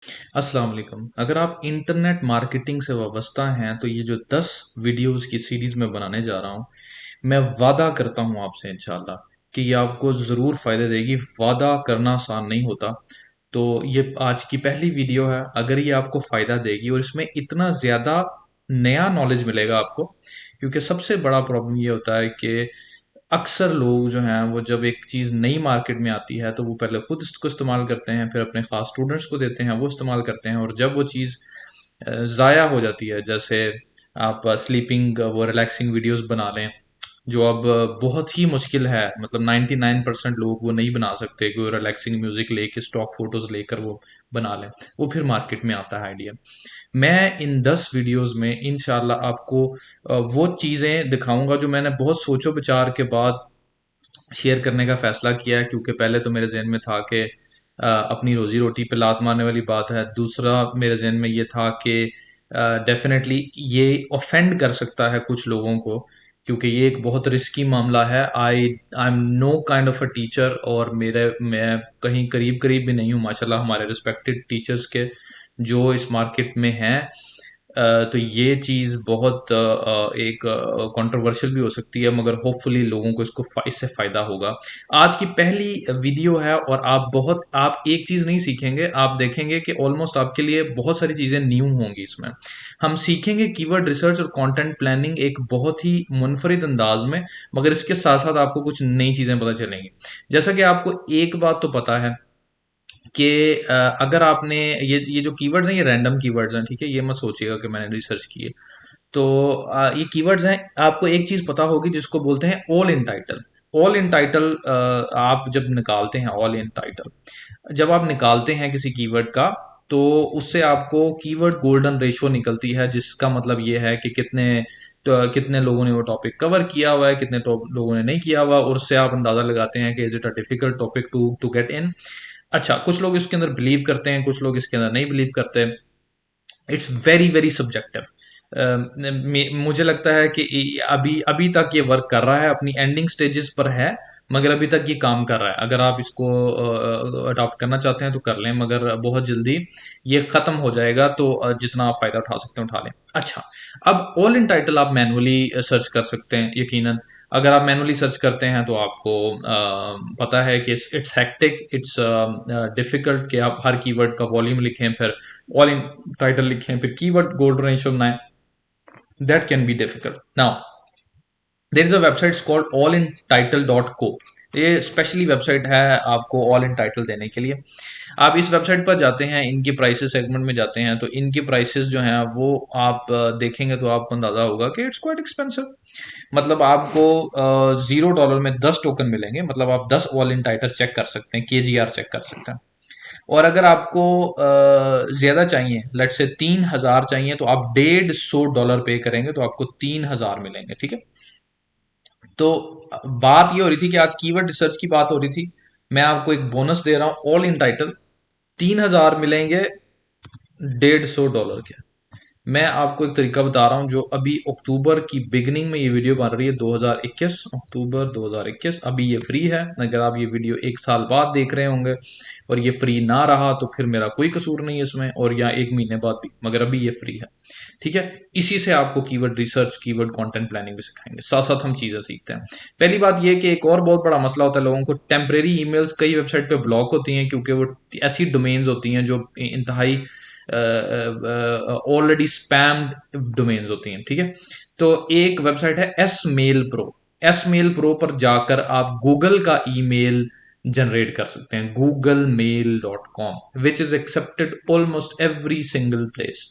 अस्सलाम वालेकुम। अगर आप इंटरनेट मार्केटिंग से वाबस्ता हैं तो ये जो 10 वीडियोस की सीरीज़ मैं बनाने जा रहा हूँ, मैं वादा करता हूँ आपसे इंशाल्लाह कि ये आपको ज़रूर फ़ायदे देगी। वादा करना आसान नहीं होता। तो ये आज की पहली वीडियो है। अगर ये आपको फ़ायदा देगी और इसमें इतना ज़्यादा नया नॉलेज मिलेगा आपको, क्योंकि सबसे बड़ा प्रॉब्लम ये होता है कि अक्सर लोग जो हैं वो जब एक चीज़ नई मार्केट में आती है तो वो पहले खुद इसको इस्तेमाल करते हैं, फिर अपने ख़ास स्टूडेंट्स को देते हैं, वो इस्तेमाल करते हैं, और जब वो चीज़ ज़ाया हो जाती है, जैसे आप स्लीपिंग वो रिलैक्सिंग वीडियोस बना लें, जो अब बहुत ही मुश्किल है, मतलब 99% लोग वो नहीं बना सकते कि वो रिलैक्सिंग म्यूज़िक लेके स्टॉक फ़ोटोज़ लेकर वो बना लें, वो फिर मार्केट में आता है आइडिया। मैं इन 10 वीडियोज़ में इंशाल्लाह आपको वो चीज़ें दिखाऊँगा जो मैंने बहुत सोचो-विचार के बाद शेयर करने का फ़ैसला किया है, क्योंकि पहले तो मेरे ज़हन में था कि अपनी रोज़ी-रोटी पे लात मारने वाली बात है। दूसरा मेरे ज़हन में ये था कि डेफ़िनेटली ये ऑफ़ेंड कर सकता है कुछ लोगों को, क्योंकि ये एक बहुत रिस्की मामला है। I am know kind of a teacher, और मैं कहीं करीब-करीब भी नहीं हूँ माशाल्लाह हमारे रिस्पेक्टेड टीचर्स के, जो इस मार्केट में हैं। तो ये चीज़ बहुत एक कंट्रोवर्शियल भी हो सकती है, मगर होपफुली लोगों को इससे फ़ायदा होगा। आज की पहली वीडियो है, और आप एक चीज़ नहीं सीखेंगे, आप देखेंगे कि ऑलमोस्ट आपके लिए बहुत सारी चीज़ें न्यू होंगी इसमें। हम सीखेंगे कीवर्ड रिसर्च और कंटेंट प्लानिंग एक बहुत ही मुनफरिद अंदाज में, मगर इसके साथ-साथ आपको कुछ नई चीज़ें पता चलेंगी। जैसा कि आपको एक बात तो पता है कि अगर आपने ये जो कीवर्ड्स हैं, ये रैंडम कीवर्ड्स हैं, ठीक है? ये मत सोचिएगा कि मैंने रिसर्च की है। तो ये कीवर्ड्स हैं, आपको एक चीज़ पता होगी जिसको बोलते हैं all in title. All in title आप जब निकालते हैं ऑल इन टाइटल, जब आप निकालते हैं किसी कीवर्ड का, तो उससे आपको कीवर्ड गोल्डन रेशियो निकलती है, जिसका मतलब ये है कि कितने लोगों ने वो टॉपिक कवर किया हुआ है, कितने लोगों ने नहीं किया हुआ, और उससे आप अंदाज़ा लगाते हैं कि is it a difficult topic to get in. अच्छा, कुछ लोग इसके अंदर बिलीव करते हैं, कुछ लोग इसके अंदर नहीं बिलीव करते। It's very very subjective. मुझे लगता है कि अभी अभी तक ये वर्क कर रहा है, अपनी एंडिंग स्टेजेस पर है, मगर अभी तक ये काम कर रहा है। अगर आप इसको अडॉप्ट करना चाहते हैं तो कर लें, मगर बहुत जल्दी ये ख़त्म हो जाएगा, तो जितना आप फ़ायदा उठा सकते हैं उठा लें। अच्छा, अब ऑल इन टाइटल आप मैनुअली सर्च कर सकते हैं यकीनन। अगर आप मैनुअली सर्च करते हैं तो आपको पता है कि इट्स हेक्टिक, इट्स डिफ़िकल्ट कि आप हर कीवर्ड का वॉल्यूम लिखें, फिर ऑल इन टाइटल लिखें, फिर कीवर्ड गोल्ड रेशियो बनाएं। That can be difficult. Now there is a website called allintitle.co। ये स्पेशली वेबसाइट है आपको ऑल इन टाइटल देने के लिए। आप इस वेबसाइट पर जाते हैं, इनकी प्राइसेस सेगमेंट में जाते हैं, तो इनकी प्राइसेस जो हैं वो आप देखेंगे तो आपको अंदाजा होगा कि इट्स क्वाइट एक्सपेंसिव। मतलब आपको $0 में 10 टोकन मिलेंगे, मतलब आप 10 ऑल इन टाइटल चेक कर सकते हैं, KGR चेक कर सकते हैं। और अगर आपको ज़्यादा चाहिए, लेट्स से 3000 चाहिए, तो आप $150 पे करेंगे तो आपको 3000 मिलेंगे, ठीक है? तो बात ये हो रही थी कि आज कीवर्ड रिसर्च की बात हो रही थी। मैं आपको एक बोनस दे रहा हूँ, ऑल इन टाइटल 3000 मिलेंगे $150 के। मैं आपको एक तरीका बता रहा हूँ, जो अभी अक्टूबर की बिगनिंग में ये वीडियो बन रही है, 2021 अक्टूबर 2021, अभी ये फ्री है। अगर आप ये वीडियो एक साल बाद देख रहे होंगे और ये फ्री ना रहा तो फिर मेरा कोई कसूर नहीं है इसमें, और या एक महीने बाद भी, मगर अभी ये फ्री है, ठीक है? इसी से आपको keyword research, keyword content planning भी सिखाएंगे, साथ साथ हम चीज़ें सीखते हैं। पहली बात ये कि एक और बहुत बड़ा मसला होता है लोगों को, टेम्परेरी ईमेल्स कई वेबसाइट पे ब्लॉक होती हैं, क्योंकि वो ऐसी डोमेन्स होती हैं जो इंतहाई ऑलरेडी स्पैम्ड डोमेन्स होती हैं, ठीक है? तो एक वेबसाइट है S mail pro. S mail pro पर जाकर आप गूगल का ईमेल जनरेट कर सकते हैं, googlemail.com, which is accepted almost every single place.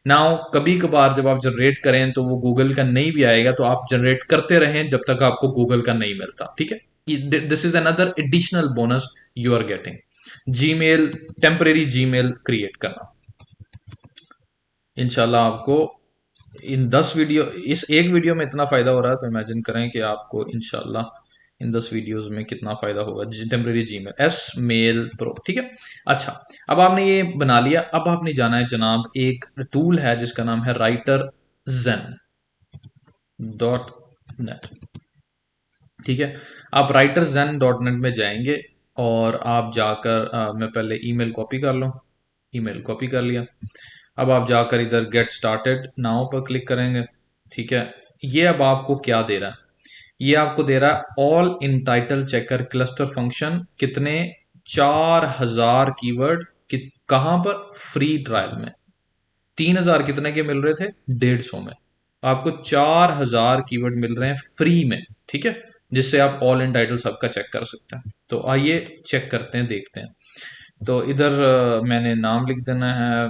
Now कभी कभार जब आप जनरेट करें तो वो गूगल का नहीं भी आएगा, तो आप जनरेट करते रहें जब तक आपको गूगल का नहीं मिलता, ठीक है? This is another additional bonus you are getting. Gmail, temporary Gmail create करना, इंशाल्लाह आपको इन 10 वीडियो, इस एक वीडियो में इतना फ़ायदा हो रहा है, तो इमेजिन करें कि आपको इंशाल्लाह इन 10 वीडियोस में कितना फ़ायदा होगा। Temporary Gmail S mail pro, ठीक है? अच्छा, अब आपने ये बना लिया, अब आपने जाना है जनाब, एक टूल है जिसका नाम है राइटर zen डॉट नेट, ठीक है? आप राइटर zen डॉट नेट में जाएंगे, और आप जाकर मैं पहले ईमेल कॉपी कर लूँ, ईमेल कॉपी कर लिया। अब आप जाकर इधर गेट स्टार्टेड नाउ पर क्लिक करेंगे। ठीक है, ये अब आपको क्या दे रहा है? ये आपको दे रहा है all in title checker cluster function कितने, 4000 कीवर्ड कहां पर? फ्री ट्रायल में। 3000 कितने के मिल रहे थे? 150 में। आपको 4000 कीवर्ड मिल रहे हैं फ्री में। ठीक है, जिससे आप ऑल इन टाइटल सबका चेक कर सकते हैं। तो आइए चेक करते हैं, देखते हैं। तो इधर मैंने नाम लिख देना है,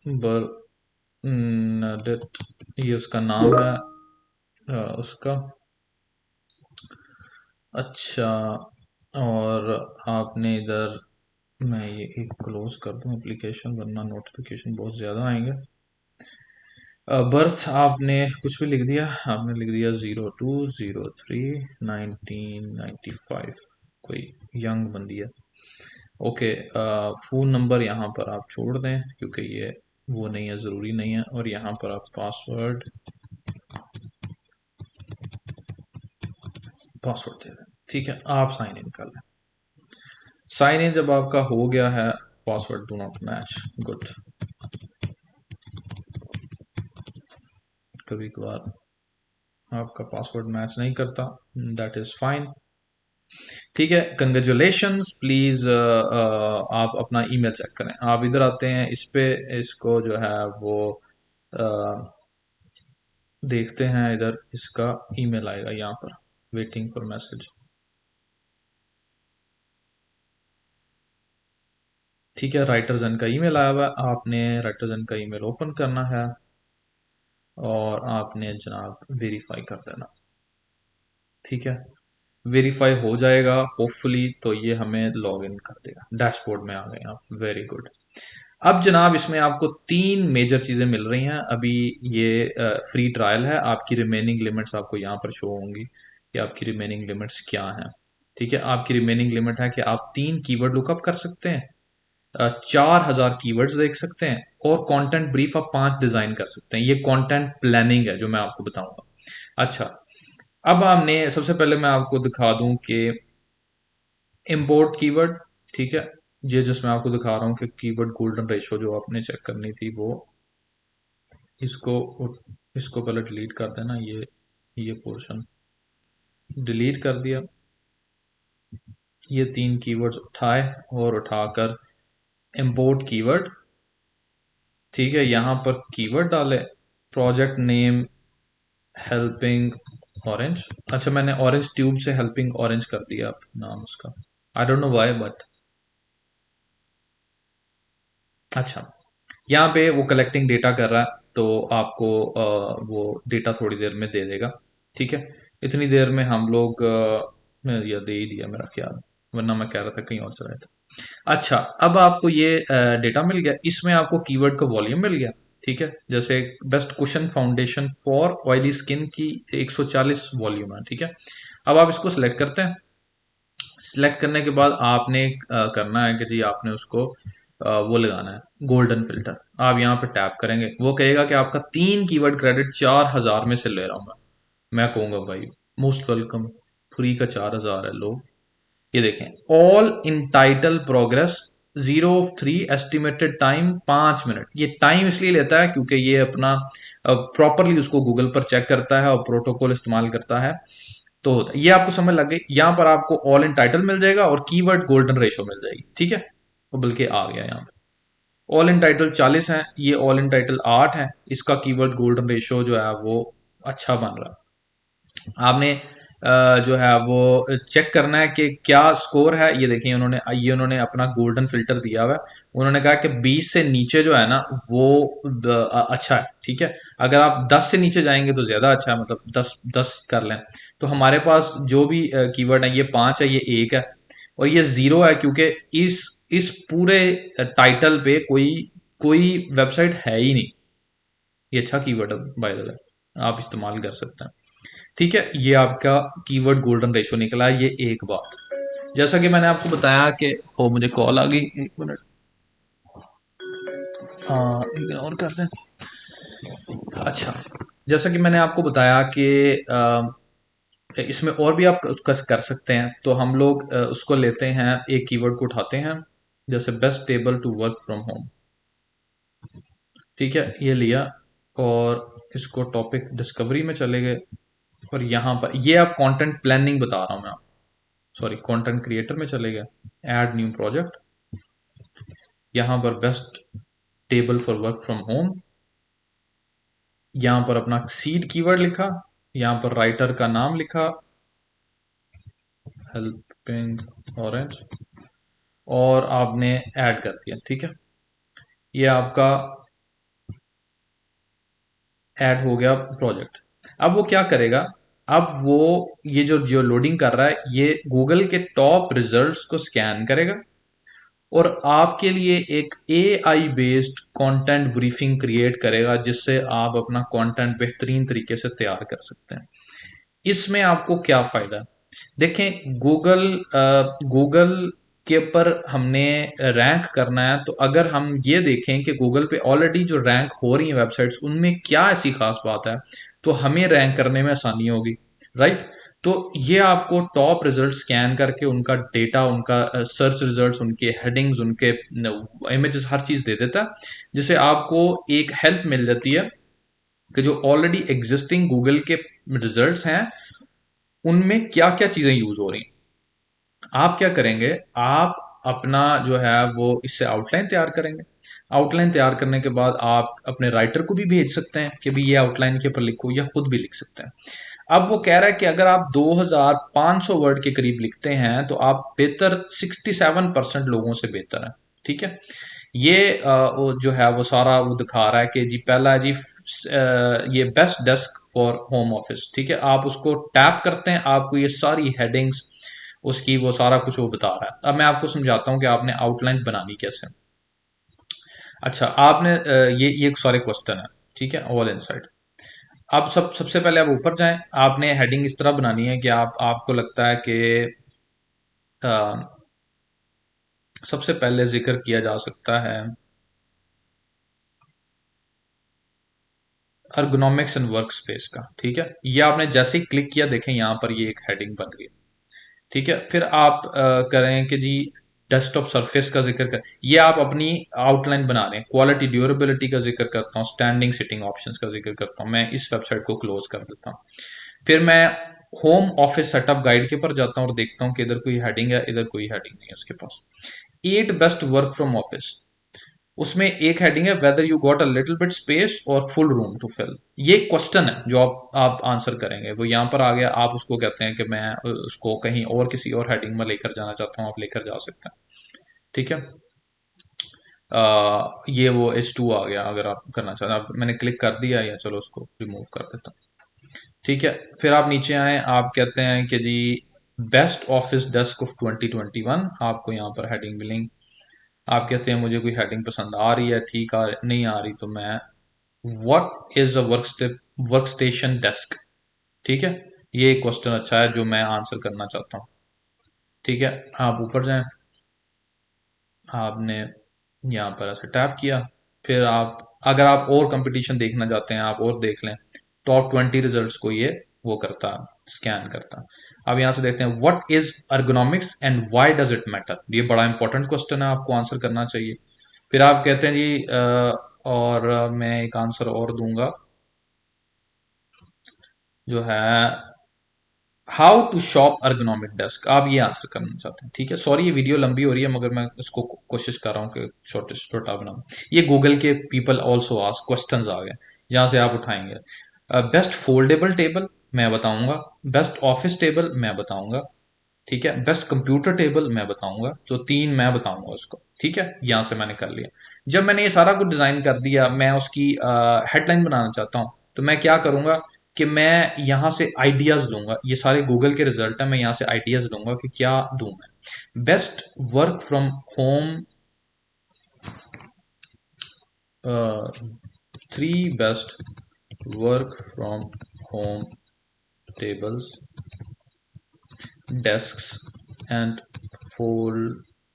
बर्नाडेट, ये उसका नाम है उसका। अच्छा, और आपने इधर, मैं ये एक क्लोज कर दूं एप्लीकेशन, वरना नोटिफिकेशन बहुत ज़्यादा आएंगे। बर्थ आपने कुछ भी लिख दिया, आपने लिख दिया 0203 1995, कोई यंग बंदी है। ओके, फ़ोन नंबर यहाँ पर आप छोड़ दें क्योंकि ये वो नहीं है, ज़रूरी नहीं है। और यहाँ पर आप पासवर्ड पासवर्ड दे दें। ठीक है, आप साइन इन कर लें। साइन इन जब आपका हो गया है, password do not match, good. कभी कभार आपका पासवर्ड मैच नहीं करता, दैट इज़ फाइन। ठीक है, कंग्रेचुलेशंस। प्लीज़ आप अपना ईमेल चेक करें। आप इधर आते हैं इस पे, इसको जो है वो uh, देखते हैं। इधर इसका ईमेल आएगा यहाँ पर, वेटिंग फॉर मैसेज। ठीक है, राइटरजन का ईमेल आया हुआ है। आपने राइटरजन का ईमेल ओपन करना है और आपने जनाब वेरीफाई कर देना। ठीक है, वेरीफाई हो जाएगा होपफुली, तो ये हमें लॉग इन कर देगा। डैशबोर्ड में आ गए आप, वेरी गुड। अब जनाब इसमें आपको 3 मेजर चीज़ें मिल रही हैं अभी। ये फ्री ट्रायल है, आपकी रिमेनिंग लिमिट्स आपको यहाँ पर शो होंगी कि आपकी रिमेनिंग लिमिट्स क्या हैं। ठीक है, आपकी रिमेनिंग लिमिट है कि आप 3 कीवर्ड लुकअप कर सकते हैं, 4000 कीवर्ड्स देख सकते हैं, और कंटेंट ब्रीफ आप 5 डिज़ाइन कर सकते हैं। ये कंटेंट प्लानिंग है जो मैं आपको बताऊंगा। अच्छा, अब हमने सबसे पहले मैं आपको दिखा दूं कि इंपोर्ट कीवर्ड। ठीक है, ये जिसमें आपको दिखा रहा हूँ कि कीवर्ड गोल्डन रेशो जो आपने चेक करनी थी वो, इसको इसको पहले डिलीट कर देना। ये पोर्शन डिलीट कर दिया। ये 3 कीवर्ड्स उठाए और उठाकर इंपोर्ट कीवर्ड। ठीक है, यहाँ पर कीवर्ड डाले, प्रोजेक्ट नेम हेल्पिंग ऑरेंज। अच्छा, मैंने ऑरेंज ट्यूब से हेल्पिंग ऑरेंज कर दिया अब नाम उसका, I don't know why but. अच्छा, यहाँ पे वो कलेक्टिंग डेटा कर रहा है, तो आपको वो डेटा थोड़ी देर में दे देगा। ठीक है, इतनी देर में हम लोग या दे ही दिया मेरा ख्याल, वरना मैं कह रहा था कहीं और चला था। अच्छा, अब आपको ये डेटा मिल गया, इसमें आपको कीवर्ड का वॉल्यूम मिल गया। ठीक है, जैसे best cushion foundation for oily skin की 140 वॉल्यूम है। ठीक है, अब आप इसको सिलेक्ट करते हैं। सिलेक्ट करने के बाद आपने करना है कि जी आपने उसको वो लगाना है गोल्डन फिल्टर। आप यहाँ पे टैप करेंगे, वो कहेगा कि आपका 3 कीवर्ड क्रेडिट 4000 में से ले रहा हूँ मैं कहूँगा भाई मोस्ट वेलकम, फ्री का 4000 है, लो। ये देखें, all in title progress 0 of 3 estimated time 5 minute. ये टाइम इसलिए लेता है क्योंकि ये अपना प्रॉपरली उसको गूगल पर चेक करता है और प्रोटोकॉल इस्तेमाल करता है। तो ये आपको समझ लग गई। यहाँ पर आपको ऑल इन टाइटल मिल जाएगा और कीवर्ड गोल्डन रेशो मिल जाएगी। ठीक है, वो बल्कि आ गया यहाँ पे। ऑल इन टाइटल 40 है, ये ऑल इन टाइटल 8 है। इसका कीवर्ड गोल्डन रेशो जो है वो अच्छा बन रहा है। आपने जो है वो चेक करना है कि क्या स्कोर है। ये देखिए, उन्होंने अपना गोल्डन फिल्टर दिया हुआ है। उन्होंने कहा कि 20 से नीचे जो है ना वो अच्छा है। ठीक है, अगर आप 10 से नीचे जाएंगे तो ज़्यादा अच्छा है, मतलब 10 कर लें। तो हमारे पास जो भी कीवर्ड है, ये 5 है, ये 1 है और ये 0 है, क्योंकि इस पूरे टाइटल पे कोई कोई वेबसाइट है ही नहीं। ये अच्छा कीवर्ड है बाय द वे, आप इस्तेमाल कर सकते हैं। ठीक है, ये आपका कीवर्ड गोल्डन रेशो निकला है। ये एक बात, जैसा कि मैंने आपको बताया कि हो, मुझे कॉल आ गई, 1 मिनट। हाँ, इग्नोर कर दें। अच्छा, जैसा कि मैंने आपको बताया कि इसमें और भी आप उसका कर सकते हैं। तो हम लोग उसको लेते हैं, एक कीवर्ड को उठाते हैं, जैसे best table to work from home. ठीक है, ये लिया और इसको टॉपिक डिस्कवरी में चले गए और यहाँ पर ये अब कंटेंट प्लानिंग बता रहा हूँ मैं आपको, सॉरी कंटेंट क्रिएटर में चले गए, ऐड न्यू प्रोजेक्ट, यहाँ पर best table for work from home, यहाँ पर अपना सीड कीवर्ड लिखा, यहाँ पर राइटर का नाम लिखा हेल्पिंग ऑरेंज और आपने ऐड कर दिया। ठीक है, ये आपका ऐड हो गया प्रोजेक्ट। अब वो क्या करेगा, अब वो ये जो लोडिंग कर रहा है ये गूगल के टॉप रिजल्ट्स को स्कैन करेगा और आपके लिए एक AI based content briefing create करेगा जिससे आप अपना कंटेंट बेहतरीन तरीके से तैयार कर सकते हैं। इसमें आपको क्या फायदा है, देखें गूगल गूगल के ऊपर हमने रैंक करना है, तो अगर हम ये देखें कि गूगल पे ऑलरेडी जो रैंक हो रही हैं वेबसाइट्स उनमें क्या ऐसी खास बात है, तो हमें रैंक करने में आसानी होगी, राइट। तो ये आपको टॉप रिजल्ट स्कैन करके उनका डेटा, उनका सर्च रिजल्ट्स, उनके हेडिंग्स, उनके इमेजेस, हर चीज़ दे देता है, जिससे आपको एक हेल्प मिल जाती है कि जो ऑलरेडी एग्जिस्टिंग गूगल के रिजल्ट्स हैं उनमें क्या क्या चीज़ें यूज हो रही हैं। आप क्या करेंगे, आप अपना जो है वो इससे आउटलाइन तैयार करेंगे। आउटलाइन तैयार करने के बाद आप अपने राइटर को भी भेज सकते हैं कि भी ये आउटलाइन के ऊपर लिखो, या खुद भी लिख सकते हैं। अब वो कह रहा है कि अगर आप 2500 वर्ड के करीब लिखते हैं तो आप बेहतर 67% लोगों से बेहतर है। ठीक है, ये वो जो है वो सारा वो दिखा रहा है कि जी पहला है जी ये best desk for home office. ठीक है, आप उसको टैप करते हैं, आपको ये सारी हेडिंग्स उसकी वो सारा कुछ वो बता रहा है। अब मैं आपको समझाता हूँ कि आपने आउटलाइन बनानी कैसे। अच्छा, आपने ये सारे क्वेश्चन है, ठीक है, ऑल इनसाइड। अब सबसे पहले आप ऊपर जाएं, आपने हेडिंग इस तरह बनानी है कि आपको लगता है कि अ, सबसे पहले जिक्र किया जा सकता है अर्गोनॉमिक्स एंड वर्क स्पेस का। ठीक है, ये आपने जैसे ही क्लिक किया देखें यहाँ पर ये एक हेडिंग बन गई। ठीक है, फिर आप करें कि जी डेस्कटॉप सरफेस का जिक्र कर, ये आप अपनी आउटलाइन बना रहे हैं। क्वालिटी ड्यूरेबिलिटी का जिक्र करता हूँ, स्टैंडिंग सिटिंग ऑप्शंस का जिक्र करता हूँ। मैं इस वेबसाइट को क्लोज कर देता हूँ। फिर मैं होम ऑफिस सेटअप गाइड के पर जाता हूँ और देखता हूँ कि इधर कोई हेडिंग है, इधर कोई हेडिंग नहीं है उसके पास। 8 बेस्ट वर्क फ्रॉम ऑफिस, उसमें एक हेडिंग है whether you got a little bit space और फुल रूम टू फिल। ये क्वेश्चन है जो आप आंसर करेंगे, वो यहाँ पर आ गया। आप उसको कहते हैं कि मैं उसको कहीं और किसी और हेडिंग में लेकर जाना चाहता हूँ, आप लेकर जा सकते हैं। ठीक है, ये वो H2 आ गया। अगर आप करना चाहते हैं, मैंने क्लिक कर दिया, या चलो उसको रिमूव कर देता हूँ। ठीक है, फिर आप नीचे आए, आप कहते हैं कि जी बेस्ट ऑफिस डेस्क ऑफ 2021, आपको यहाँ पर हेडिंग मिलेंगी। आप कहते हैं मुझे कोई हेडिंग पसंद आ रही है, ठीक आ नहीं आ रही, तो मैं what is a work station desk. ठीक है, ये क्वेश्चन अच्छा है जो मैं आंसर करना चाहता हूँ। ठीक है, आप ऊपर जाएं, आपने यहाँ पर ऐसे टैप किया, फिर आप अगर आप और कंपटीशन देखना चाहते हैं आप और देख लें। टॉप 20 रिजल्ट्स को ये वो करता है, स्कैन करता है। अब यहाँ से देखते हैं what is ergonomics and why does it matter. ये बड़ा इंपॉर्टेंट क्वेश्चन है, आपको आंसर करना चाहिए। फिर आप कहते हैं जी और मैं एक आंसर और दूंगा जो है how to shop ergonomic desk. आप ये आंसर करना चाहते हैं। ठीक है, सॉरी ये वीडियो लंबी हो रही है मगर मैं इसको कोशिश कर रहा हूँ कि छोटे से छोटा बनाऊँ। ये गूगल के पीपल ऑल्सो आस्क क्वेश्चंस आ गए, यहाँ से आप उठाएंगे। बेस्ट फोल्डेबल टेबल मैं बताऊंगा, बेस्ट ऑफिस टेबल मैं बताऊंगा, ठीक है, बेस्ट कंप्यूटर टेबल मैं बताऊंगा, तो 3 मैं बताऊंगा उसको। ठीक है, यहाँ से मैंने कर लिया। जब मैंने ये सारा कुछ डिजाइन कर दिया, मैं उसकी हेडलाइन बनाना चाहता हूँ, तो मैं क्या करूंगा कि मैं यहाँ से आइडियाज लूंगा। ये सारे गूगल के रिजल्ट है, मैं यहाँ से आइडियाज लूंगा कि क्या दूं मैं। Best work from home, 3 best work from home tables, desks and foldables.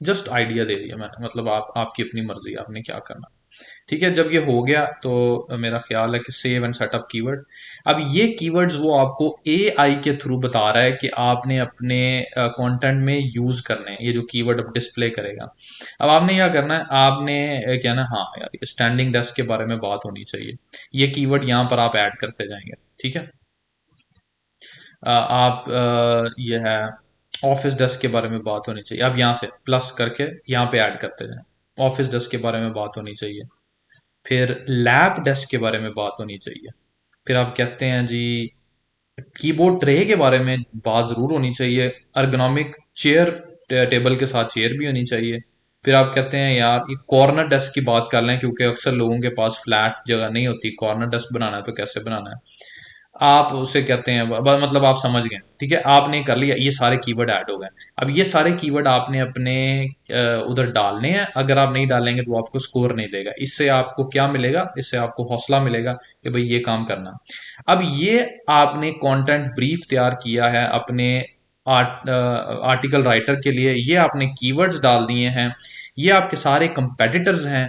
Just idea दे दिया मैंने, मतलब आप आपकी अपनी मर्जी, आपने क्या करना। ठीक है, जब ये हो गया तो मेरा ख्याल है कि सेव एंड सेटअप कीवर्ड। अब ये कीवर्ड्स वो आपको एआई के थ्रू बता रहा है कि आपने अपने कंटेंट में यूज करने हैं, ये जो कीवर्ड अब डिस्प्ले करेगा। अब आपने क्या करना है, आपने क्या ना, हाँ यार स्टैंडिंग डेस्क के बारे में बात होनी चाहिए, ये कीवर्ड यहाँ पर आप ऐड करते जाएंगे। ठीक है, आप ये है ऑफिस डेस्क के बारे में बात होनी चाहिए, अब यहाँ से प्लस करके यहाँ पे ऐड करते जाएं। ऑफिस डेस्क के बारे में बात होनी चाहिए, फिर लैब डेस्क के बारे में बात होनी चाहिए, फिर आप कहते हैं जी कीबोर्ड ट्रे के बारे में बात ज़रूर होनी चाहिए, अर्गोनॉमिक चेयर, टेबल के साथ चेयर भी होनी चाहिए। फिर आप कहते हैं यार ये कॉर्नर डेस्क की बात कर लें, क्योंकि अक्सर लोगों के पास फ्लैट जगह नहीं होती, कॉर्नर डेस्क बनाना है तो कैसे बनाना है, आप उसे कहते हैं मतलब आप समझ गए। ठीक है, आपने कर लिया, ये सारे कीवर्ड ऐड हो गए। अब ये सारे कीवर्ड आपने अपने उधर डालने हैं, अगर आप नहीं डालेंगे तो वो आपको स्कोर नहीं देगा। इससे आपको क्या मिलेगा, इससे आपको हौसला मिलेगा कि भाई ये काम करना। अब ये आपने कंटेंट ब्रीफ तैयार किया है अपने आर्टिकल राइटर के लिए, ये आपने कीवर्ड्स डाल दिए हैं, ये आपके सारे कंपेटिटर्स हैं,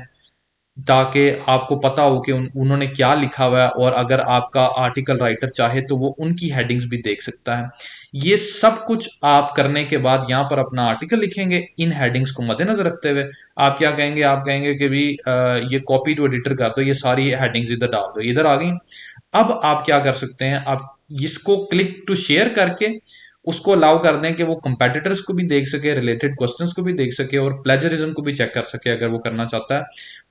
ताकि आपको पता हो कि उन्होंने क्या लिखा हुआ है, और अगर आपका आर्टिकल राइटर चाहे तो वो उनकी हेडिंग्स भी देख सकता है। ये सब कुछ आप करने के बाद यहाँ पर अपना आर्टिकल लिखेंगे, इन हेडिंग्स को मद्देनजर रखते हुए आप क्या कहेंगे, आप कहेंगे कि भी ये कॉपी टू एडिटर कर दो, ये सारी हेडिंग्स इधर डाल दो, इधर आ गई। अब आप क्या कर सकते हैं, आप इसको क्लिक टू शेयर करके उसको अलाउ कर दें कि वो कंपेटिटर्स को भी देख सके, रिलेटेड क्वेश्चंस को भी देख सके, और प्लेजरिज्म को भी चेक कर सके अगर वो करना चाहता है।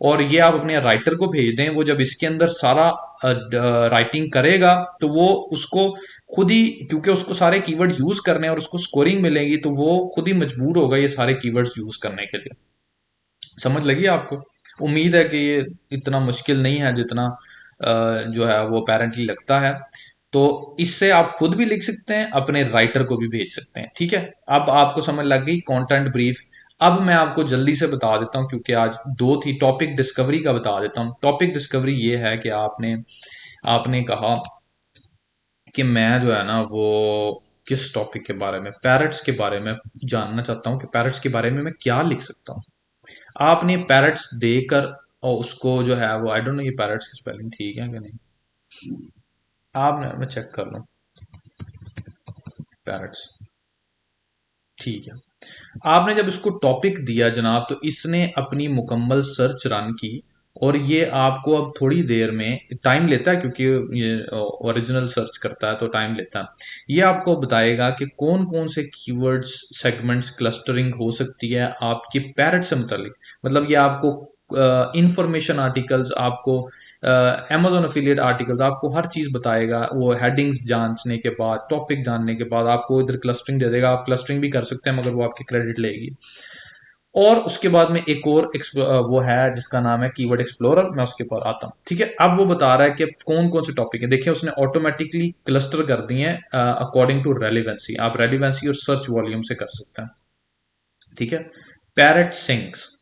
और ये आप अपने राइटर को भेज दें, वो जब इसके अंदर सारा राइटिंग करेगा तो वो उसको खुद ही, क्योंकि उसको सारे कीवर्ड यूज करने हैं और उसको स्कोरिंग मिलेगी, तो वो खुद ही मजबूर होगा ये सारे कीवर्ड्स यूज करने के लिए। समझ लगी आपको? उम्मीद है कि ये इतना मुश्किल नहीं है जितना जो है वो अपेरेंटली लगता है। तो इससे आप खुद भी लिख सकते हैं, अपने राइटर को भी भेज सकते हैं। ठीक है, अब आपको समझ लग गई कंटेंट ब्रीफ। अब मैं आपको जल्दी से बता देता हूँ, क्योंकि आज दो थी, टॉपिक डिस्कवरी का बता देता हूँ। टॉपिक डिस्कवरी ये है कि आपने आपने कहा कि मैं जो है ना वो किस टॉपिक के बारे में, पैरट्स के बारे में जानना चाहता हूँ कि पैरट्स के बारे में मैं क्या लिख सकता हूँ। आपने पैरट्स देकर और उसको जो है वो, आई डोंट नो ये पैरट्स की स्पेलिंग ठीक है कि नहीं, आपने, मैं चेक कर लूँ, पैरट्स ठीक है। आपने जब इसको टॉपिक दिया जनाब, तो इसने अपनी मुकम्मल सर्च रन की, और ये आपको अब थोड़ी देर में, टाइम लेता है क्योंकि ये ओरिजिनल सर्च करता है तो टाइम लेता है, ये आपको बताएगा कि कौन कौन से कीवर्ड्स, सेगमेंट्स, क्लस्टरिंग हो सकती है आपकी पैरट से मुतालिक। मतलब ये आपको इंफॉर्मेशन आर्टिकल्स, आपको अमेजोन अफिलिएट आर्टिकल्स, आपको हर चीज़ बताएगा। वो हेडिंग्स जांचने के बाद, टॉपिक जानने के बाद आपको इधर क्लस्टरिंग दे देगा। आप क्लस्टरिंग भी कर सकते हैं, मगर वो आपकी क्रेडिट लेगी। और उसके बाद में एक और वो है जिसका नाम है कीवर्ड एक्सप्लोरर, मैं उसके पास आता हूँ। ठीक है, अब वो बता रहा है कि कौन कौन से टॉपिक है। देखिए उसने ऑटोमेटिकली क्लस्टर कर दिए हैं अकॉर्डिंग टू रेलिवेंसी। आप रेलिवेंसी और सर्च वॉल्यूम से कर सकते हैं। ठीक है, parrot sings,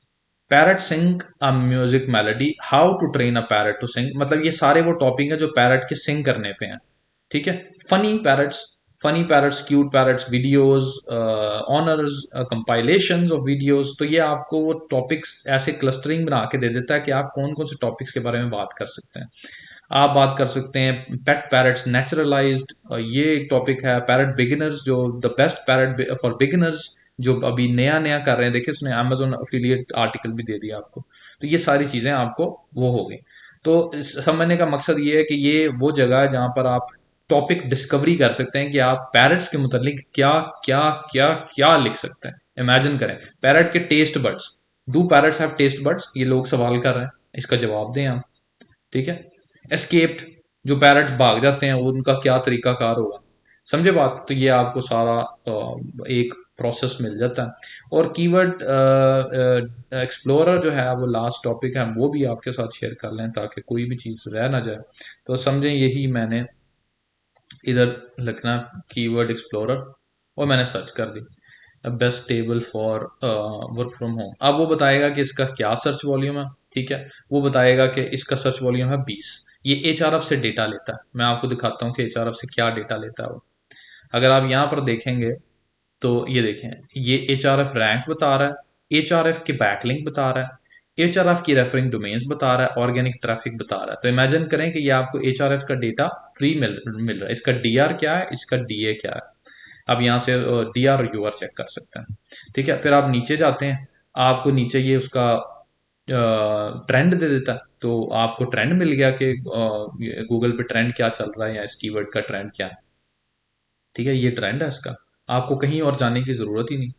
parrot sing a music melody, how to train a parrot to sing. मतलब ये सारे वो टॉपिक है जो पैरट के सिंग करने पे हैं। ठीक है, funny parrots, funny parrots, cute parrots, videos, honours, compilations of videos. तो ये आपको वो टॉपिक्स ऐसे क्लस्टरिंग बना के दे देता है कि आप कौन कौन से टॉपिक्स के बारे में बात कर सकते हैं। आप बात कर सकते हैं पेट पैरट्स नेचुरलाइज्ड, ये एक टॉपिक है। पैरट बिगिनर्स, जो the best parrot for beginners, जो अभी नया नया कर रहे हैं। देखिए उसने अमेजोन अफिलिएट आर्टिकल भी दे दिया आपको। तो ये सारी चीज़ें आपको वो हो गई। तो समझने का मकसद ये है कि ये वो जगह है जहाँ पर आप टॉपिक डिस्कवरी कर सकते हैं कि आप पैरट्स के मुतालिक क्या क्या क्या क्या लिख सकते हैं। इमेजिन करें पैरट के taste buds, do parrots have taste buds, ये लोग सवाल कर रहे हैं, इसका जवाब दें आप। ठीक है, एस्केप्ड, जो पैरट्स भाग जाते हैं वो उनका क्या तरीका कार होगा। समझे बात? तो ये आपको सारा एक प्रोसेस मिल जाता है। और कीवर्ड एक्सप्लोरर जो है वो लास्ट टॉपिक है, वो भी आपके साथ शेयर कर लें ताकि कोई भी चीज़ रह ना जाए। तो समझें यही मैंने इधर लिखना कीवर्ड एक्सप्लोरर, और मैंने सर्च कर the best table for work from home. अब वो बताएगा कि इसका क्या सर्च वॉल्यूम है। ठीक है, वो बताएगा कि इसका सर्च वॉल्यूम है 20। ये एच से डेटा लेता है। मैं आपको दिखाता हूँ कि एच से क्या डेटा लेता है वो। अगर आप यहाँ पर देखेंगे तो ये देखें, ये एच रैंक बता रहा है, एच के बैकलिंक बता रहा है, एचआरएफ की रेफरिंग डोमेन्स बता रहा है, ऑर्गेनिक ट्रैफिक बता रहा है। तो इमेजिन करें कि ये आपको एचआरएफ का डेटा फ्री मिल रहा है। इसका डीआर क्या है, इसका डीए क्या है। आप यहाँ से डीआर और यूआर चेक कर सकते हैं। ठीक है, फिर आप नीचे जाते हैं, आपको नीचे ये उसका ट्रेंड दे देता है। तो आपको ट्रेंड मिल गया कि गूगल पे ट्रेंड क्या चल रहा है या इस कीवर्ड का ट्रेंड क्या है। ठीक है, ये ट्रेंड है इसका, आपको कहीं और जाने की ज़रूरत ही नहीं।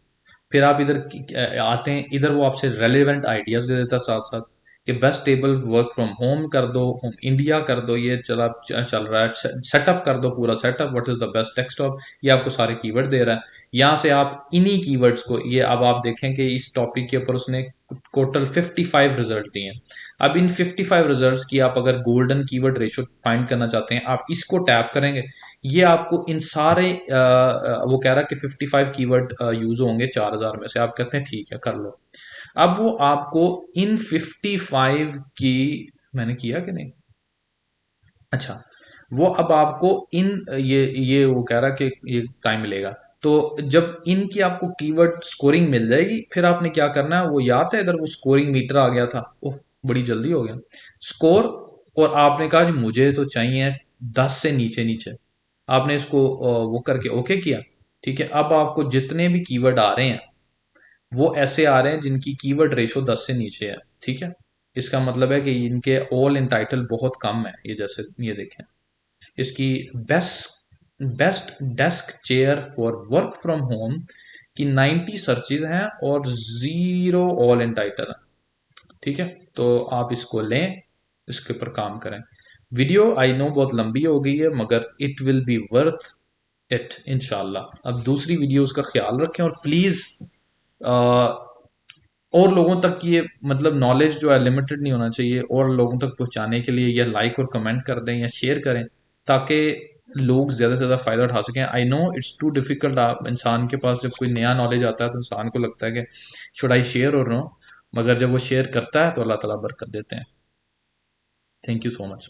फिर आप इधर आते हैं, इधर वो आपसे रेलेवेंट आइडियाज़ दे देता है साथ साथ, कि best table work from home कर दो, होम इंडिया कर दो, ये चल रहा है, सेटअप कर दो, पूरा setup, what is the best desktop, ये आपको सारे कीवर्ड दे रहा है। यहाँ से आप इन्हीं कीवर्ड्स को, ये अब आप देखें कि इस टॉपिक के ऊपर उसने टोटल 55 रिजल्ट दिए हैं। अब इन 55 रिजल्ट्स की आप अगर गोल्डन कीवर्ड रेशो फाइंड करना चाहते हैं, आप इसको टैप करेंगे, ये आपको इन सारे वो कह रहा है कि 55 कीवर्ड यूज होंगे 4000 में से। आप कहते हैं ठीक है कर लो। अब वो आपको इन 55 की, मैंने किया कि नहीं, अच्छा, वो अब आपको इन ये वो कह रहा है कि ये टाइम मिलेगा। तो जब इनकी आपको कीवर्ड स्कोरिंग मिल जाएगी, फिर आपने क्या करना है, वो याद है इधर वो स्कोरिंग मीटर आ गया था, ओह बड़ी जल्दी हो गया स्कोर। और आपने कहा जी मुझे तो चाहिए 10 से नीचे नीचे, आपने इसको वो करके ओके किया। ठीक है, अब आपको जितने भी कीवर्ड आ रहे हैं वो ऐसे आ रहे हैं जिनकी कीवर्ड रेशो 10 से नीचे है। ठीक है, इसका मतलब है कि इनके ऑल इन टाइटल बहुत कम है। ये जैसे ये देखें, इसकी best best desk chair for work from home की 90 सर्चेज हैं और 0 ऑल इन टाइटल है। ठीक है, तो आप इसको लें, इसके ऊपर काम करें। वीडियो आई नो बहुत लंबी हो गई है, मगर it will be worth it इंशाल्लाह। अब दूसरी वीडियोस का ख्याल रखें, और प्लीज़ और लोगों तक ये मतलब नॉलेज जो है लिमिटेड नहीं होना चाहिए, और लोगों तक पहुंचाने के लिए या लाइक और कमेंट कर दें या शेयर करें, ताकि लोग ज़्यादा से ज़्यादा फ़ायदा उठा सकें। I know it's too difficult, आप इंसान के पास जब कोई नया नॉलेज आता है तो इंसान को लगता है कि शुड आई शेयर और नो, मगर जब वो शेयर करता है तो अल्लाह ताला बरकत देते हैं। Thank you so much.